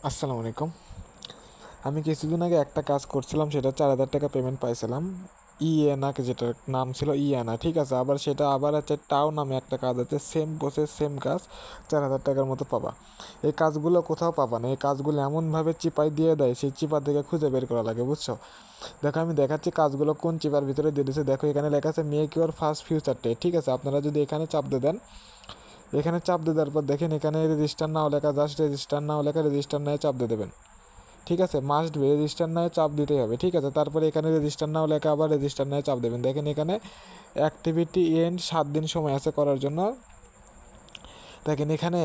আসসালামু আলাইকুম। আমি কিছুদিন আগে একটা কাজ করছিলাম, সেটা 4,000 টাকা পেমেন্ট পাইছিলাম। ইএনাকে, যেটার নাম ছিল ইএনা, ঠিক আছে। আবার সেটা আবার আছে টাও নামে একটা কাজ আছে, সেম প্রসেস সেম কাজ, 4,000 টাকার মতো পাবা। এই কাজগুলো কোথাও পাবা না। এই কাজগুলো এমনভাবে চিপাই দিয়ে দেয়, সেই চিপা থেকে খুঁজে বের করা লাগে, বুঝছো। দেখো আমি দেখাচ্ছি কাজগুলো কোন চিপার ভিতরে দিয়ে দিচ্ছে। দেখো এখানে লেখা আছে make your first future day, ঠিক আছে। আপনারা যদি এখানে চাপ দিয়ে দেন, এখানে চাপ দিয়ে দেওয়ার পর দেখেন এখানে রেজিস্টার নাও লেখা, জাস্ট রেজিস্টার নাও লেখা, রেজিস্টার নাও চাপ দিয়ে দেবেন, ঠিক আছে। মাস্ট বি রেজিস্টার নাও চাপ দিতেই হবে, ঠিক আছে। তারপরে এখানে রেজিস্টার নাও লেখা, আবার রেজিস্টার নাও চাপ দেবেন। দেখেন এখানে অ্যাক্টিভিটি এন্ড 7 দিন সময় আছে করার জন্য। দেখেন এখানে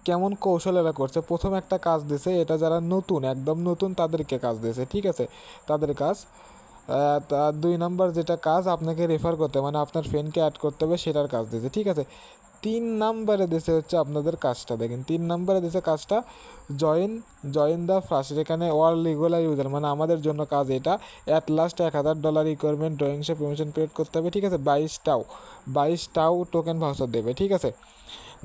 কেমন কৌশল এরা করছে। প্রথম একটা কাজ দিছে, এটা যারা নতুন, একদম নতুন তাদেরকে কাজ দিয়েছে, ঠিক আছে। তাদের কাজ। তার 2 নম্বর যেটা কাজ, আপনাকে রেফার করতে, মানে আপনার ফ্রেন্ডকে অ্যাড করতে হবে, সেটার কাজ দিয়েছে, ঠিক আছে। 3 নম্বরে দেশে হচ্ছে আপনাদের কাজটা, দেখেন 3 নম্বরে দেশে কাজটা জয়েন জয়েন দ্য ফার্স্ট। এখানে অল রেগুলার ইউজার, মানে আমাদের জন্য কাজ এটা। অ্যাট লাস্ট $1,000 রিকোয়ারমেন্ট, ড্রয়িংসে পারমিশন পেড করতে হবে, ঠিক আছে। 22টাও টোকেন ভাউচার দেবে, ঠিক আছে।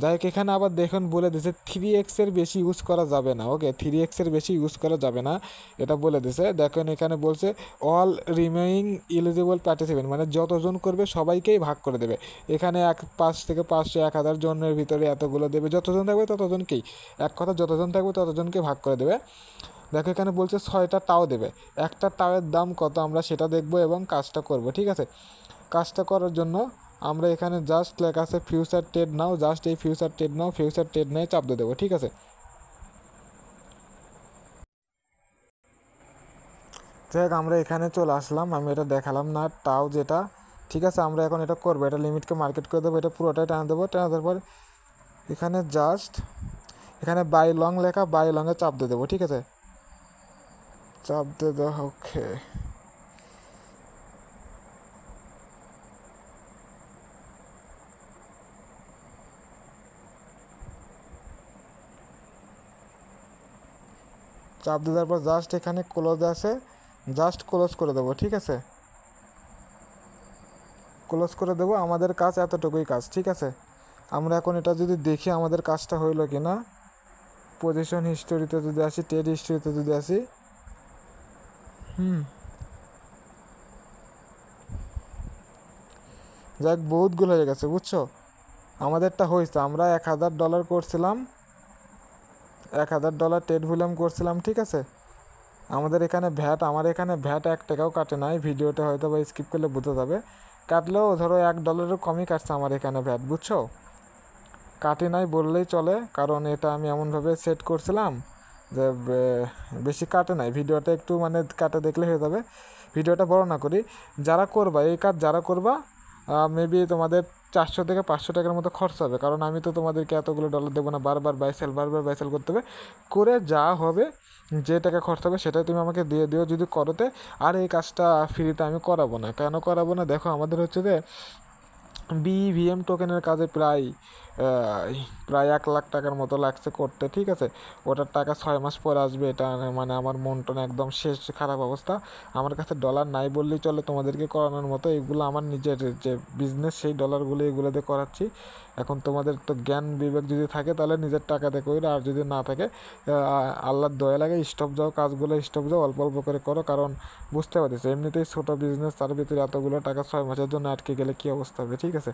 যাই হোক, এখানে আবার দেখুন বলে দিছে 3x বেশি ইউজ করা যাবে না। ওকে, 3x বেশি ইউজ করা যাবে না, এটা বলে দিছে। দেখেন এখানে বলছে অল রিমেইনিং এলিজিবল পার্টিসিপেন্ট, মানে যতজন করবে সবাইকেই ভাগ করে দেবে। এখানে 5 থেকে 500 1,000 জনের ভিতরে এতগুলো দেবে, যতজন থাকবে ততজনকেই, এক কথা যতজন থাকবে ততজনকে ভাগ করে দেবে। দেখো এখানে বলছে 6টা টাও দেবে। একটা টাওয়ের দাম কত আমরা সেটা দেখবো এবং কাজটা করব, ঠিক আছে। কাজটা করার জন্য আমরা এখানে জাস্ট লেখা আছে ফিউচার ট্রেড নাও, জাস্ট এই ফিউচার ট্রেড নাও চাপ দিয়ে দেবো, ঠিক আছে। যাই হোক, আমরা এখানে চলে আসলাম, আমি এটা দেখালাম না টাও যেটা, ঠিক আছে। আমরা এখন এটা করবো, এটা লিমিটকে মার্কেট করে দেবো, এটা পুরোটাই টানা দেবো। টানা দেওয়ার পর এখানে জাস্ট এখানে বাই লং লেখা, বাই লংয়ে চাপ দিয়ে দেবো, ঠিক আছে। চাপ দিয়ে দেওয়া, ওকে। চাপ দিয়ে দেওয়ার পর জাস্ট এখানে ক্লোজ আছে, জাস্ট ক্লোজ করে দেবো, ঠিক আছে। ক্লোজ করে দেবো। আমাদের কাজ এতটুকুই কাজ, ঠিক আছে। আমরা এখন এটা যদি দেখি আমাদের কাজটা হইলো কি না। পজিশন হিস্টোরিতে যদি আসি, ট্রেড হিস্টোরিতে যদি আসি, যাক বহুতগুলো হয়ে গেছে, বুঝছো। আমাদেরটা হয়েছে, আমরা $1,000 করছিলাম, $1,000 ট্রেড ভলিউম করছিলাম, ঠিক আছে। আমাদের এখানে ভ্যাট, আমার এখানে ভ্যাট 1 টাকাও কাটে নাই। ভিডিওটা হয়তো বা স্কিপ করলে বুঝতে যাবে। কাটলেও ধরো $1 কমই কাটছে আমার এখানে ভ্যাট, বুঝছো। কাটে নাই বললেই চলে, কারণ এটা আমি এমনভাবে সেট করছিলাম যে বেশি কাটে নাই। ভিডিওটা একটু মানে কাটে দেখলে হয়ে যাবে। ভিডিওটা বড় না করি। যারা করবা এই কাজ, যারা করবা মেবি তোমাদের 400 থেকে 500 টাকার মতো খরচ হবে, কারণ আমি তো তোমাদেরকে এতগুলো ডলার দেবো না। বারবার বাইসেল করতে হবে। করে যা হবে, যে টাকা খরচ হবে সেটাই তুমি আমাকে দিয়ে দিও যদি করোতে। আর এই কাজটা ফ্রিতে আমি করাবো না। কেন করাবো না? দেখো আমাদের হচ্ছে যে বিভিএম টোকেনের কাজে প্রায় 1,00,000 টাকার মতো লাগছে করতে, ঠিক আছে। ওটার টাকা 6 মাস পরে আসবে। এটা মানে আমার মন টন একদম শেষ, খারাপ অবস্থা। আমার কাছে ডলার নাই বললেই চলে তোমাদেরকে করানোর মতো। এগুলো আমার নিজের যে বিজনেস, সেই ডলারগুলো এগুলো দিয়ে করাচ্ছি। এখন তোমাদের তো জ্ঞান বিবেক যদি থাকে তাহলে নিজের টাকা দিয়ে করো, আর যদি না থাকে আল্লাহর দয়া লাগে স্টপ যাও, কাজগুলো স্টপ যাও, অল্প অল্প করে করো। কারণ বুঝতে পারছি এমনিতেই ছোটো বিজনেস, তার ভিতরে এতগুলো টাকা 6 মাসের জন্য আটকে গেলে কী অবস্থা হবে, ঠিক আছে।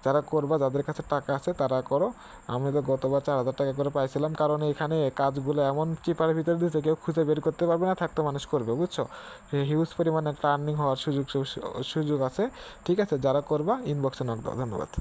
যারা করবা, যাদের কাছে টাকা আছে তারা করো। আমি তো গতবার 4,000 টাকা করে পাইছিলাম, কারণ এখানে কাজগুলো এমন চিপার ভিতরে দিয়েছে কেউ খুঁজে বের করতে পারবে না, থাকতে মানুষ করবে, বুঝছো। হিউজ পরিমাণে একটা আর্নিং হওয়ার সুযোগ আছে, ঠিক আছে। যারা করবা ইনবক্সে নক দাও। ধন্যবাদ।